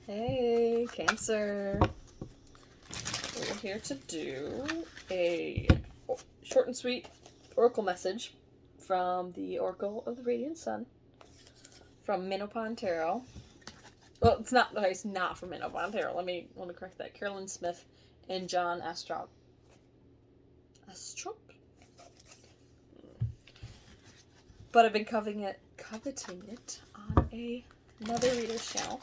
Hey, Cancer. We're here to do a short and sweet oracle message from the Oracle of the Radiant Sun from Minopon Tarot. Well, it's not from Minopon Tarot. Let me correct that. Carolyn Smith and John Astrop. But I've been coveting it on another reader's channel.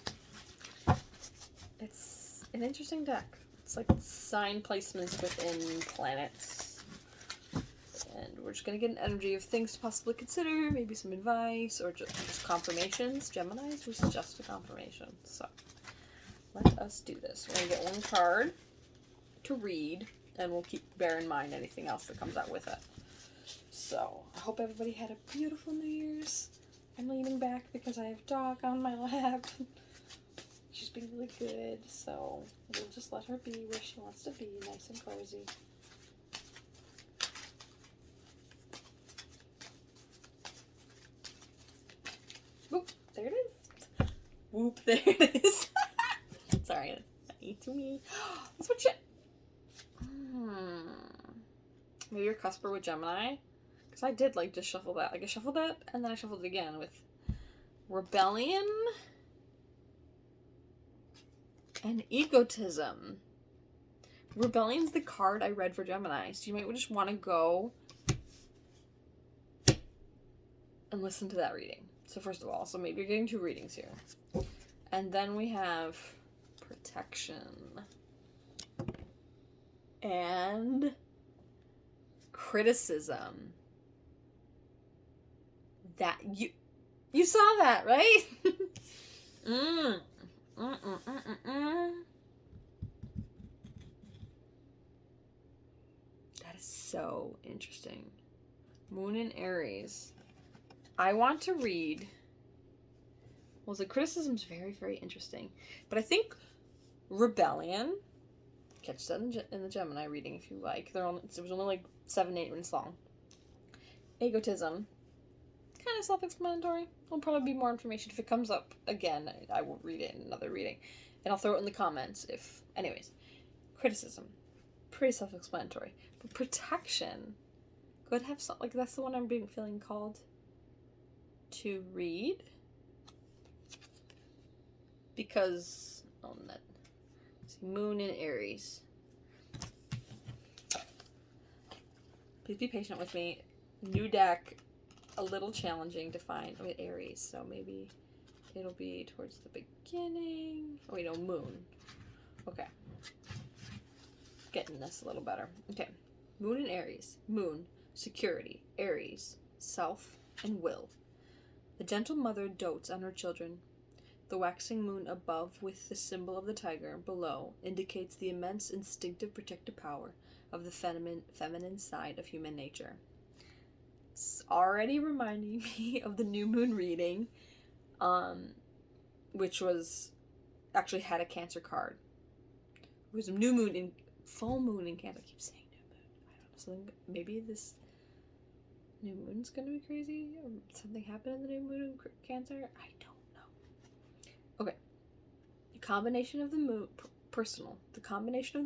It's an interesting deck. It's like sign placements within planets. And we're just going to get an energy of things to possibly consider, maybe some advice, or just confirmations. Gemini's was just a confirmation. So let us do this. We're going to get one card to read, and we'll bear in mind anything else that comes out with it. So I hope everybody had a beautiful New Year's. I'm leaning back because I have dog on my lap. She's being really good, so we'll just let her be where she wants to be, nice and cozy. Whoop, there it is. Whoop, there it is. Sorry, to me. Let's switch it. Maybe you're Cusper with Gemini. Because I did just shuffle that. I shuffled that, and then I shuffled it again with Rebellion and Egotism. Rebellion's the card I read for Gemini, so you might just want to go and listen to that reading. So first of all, maybe you're getting two readings here. And then we have Protection and Criticism. That you saw that, right? That is so interesting. Moon in Aries. I want to read. Well, the criticism's very, very interesting. But I think Rebellion, catch that in the Gemini reading if you like. It was only 7-8 minutes long. Egotism, kind of self-explanatory. There'll probably be more information if it comes up again. I will read it in another reading, and I'll throw it in the comments if. Anyways, criticism, pretty self-explanatory. But protection could have something that's the one I'm feeling called to read because Moon in Aries. Please be patient with me. New deck, a little challenging to find with Aries, so maybe it'll be towards the beginning. Oh, wait, no, Moon. Okay. Getting this a little better. Okay. Moon in Aries. Moon, security. Aries, self and will. The gentle mother dotes on her children. The waxing moon above with the symbol of the tiger below indicates the immense instinctive protective power of the feminine side of human nature. It's already reminding me of the new moon reading, which was actually had a Cancer card. It was a new moon in full moon in Cancer. I keep saying new moon. I don't know. Maybe this new moon's gonna be crazy, or something happened in the new moon in Cancer. I don't know. Okay. The combination of the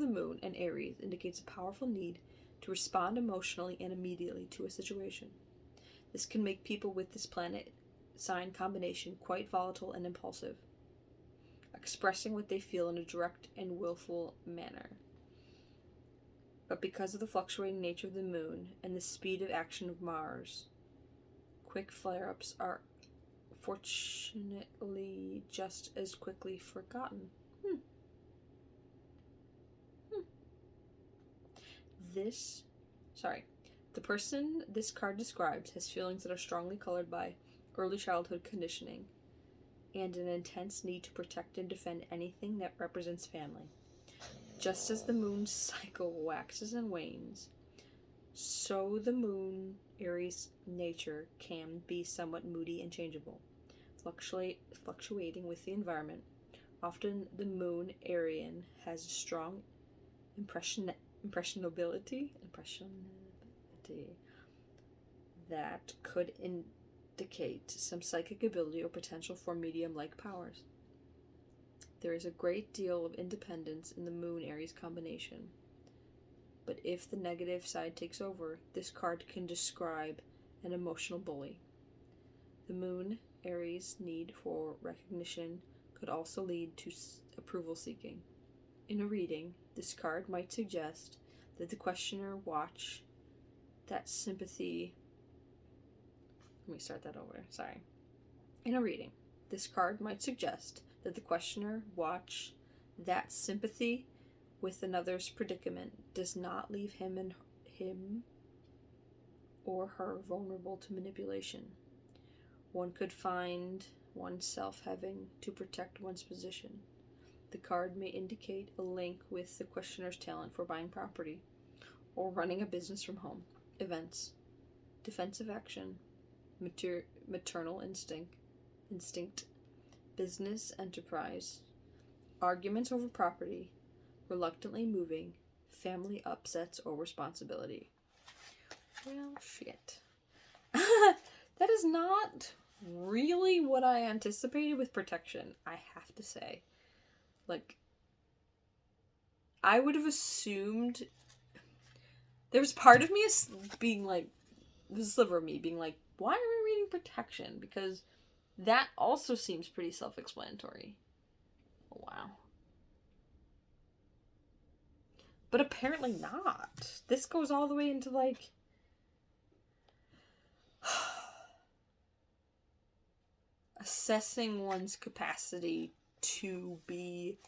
moon and Aries indicates a powerful need to respond emotionally and immediately to a situation. This can make people with this planet sign combination quite volatile and impulsive, expressing what they feel in a direct and willful manner. But because of the fluctuating nature of the moon and the speed of action of Mars, quick flare-ups are fortunately just as quickly forgotten. The person this card describes has feelings that are strongly colored by early childhood conditioning and an intense need to protect and defend anything that represents family. Just as the moon's cycle waxes and wanes, so the moon Aries nature can be somewhat moody and changeable, fluctuating with the environment. Often the moon Arian has a strong impressionability that could indicate some psychic ability or potential for medium-like powers. There is a great deal of independence in the Moon Aries combination. But if the negative side takes over, this card can describe an emotional bully. The Moon Aries need for recognition could also lead to approval seeking. In a reading, this card might suggest that the questioner watch that sympathy. Let me start that over. Sorry. In a reading, this card might suggest that the questioner watch that sympathy with another's predicament does not leave him or her vulnerable to manipulation. One could find oneself having to protect one's position. The card may indicate a link with the questioner's talent for buying property or running a business from home, events, defensive action, maternal instinct, business enterprise, arguments over property, reluctantly moving, family upsets or responsibility. Well, shit. That is not really what I anticipated with protection, I have to say. Like, I would have assumed... There was part of me being like... There's a sliver of me being like, why are we reading protection? Because that also seems pretty self-explanatory. Oh, wow. But apparently not. This goes all the way into, like... assessing one's capacity to be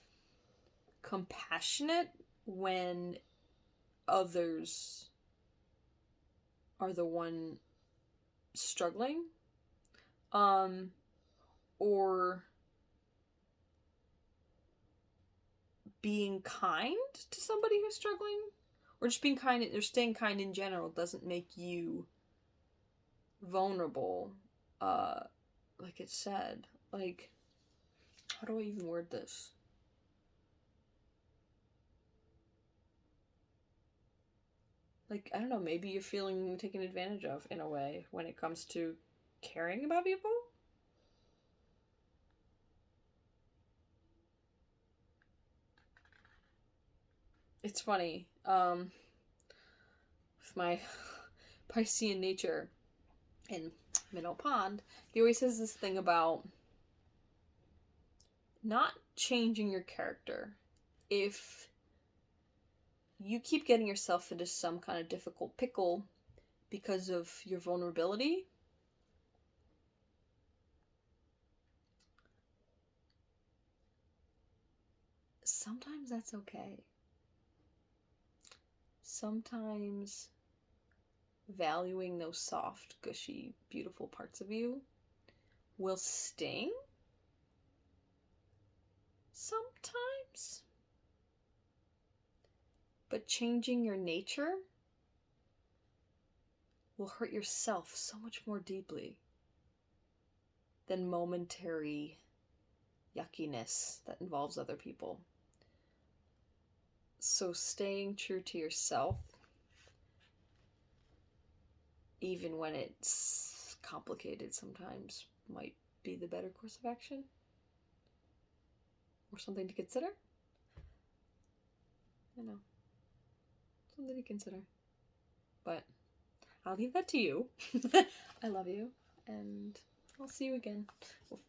compassionate when others are the one struggling, or being kind to somebody who's struggling, or just being kind, or staying kind in general doesn't make you vulnerable, like it said. Like, how do I even word this? Like, I don't know, maybe you're feeling taken advantage of in a way when it comes to caring about people? It's funny, with my Piscean nature in Minnow Pond, he always says this thing about not changing your character. If you keep getting yourself into some kind of difficult pickle because of your vulnerability, sometimes that's okay. Sometimes valuing those soft, gushy, beautiful parts of you will sting. Sometimes. But changing your nature will hurt yourself so much more deeply than momentary yuckiness that involves other people. So staying true to yourself, even when it's complicated sometimes, might be the better course of action. Or something to consider. I know. Something to consider. But I'll leave that to you. I love you, and I'll see you again.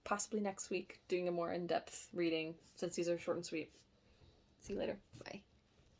Possibly next week, doing a more in-depth reading, since these are short and sweet. See you later. Bye.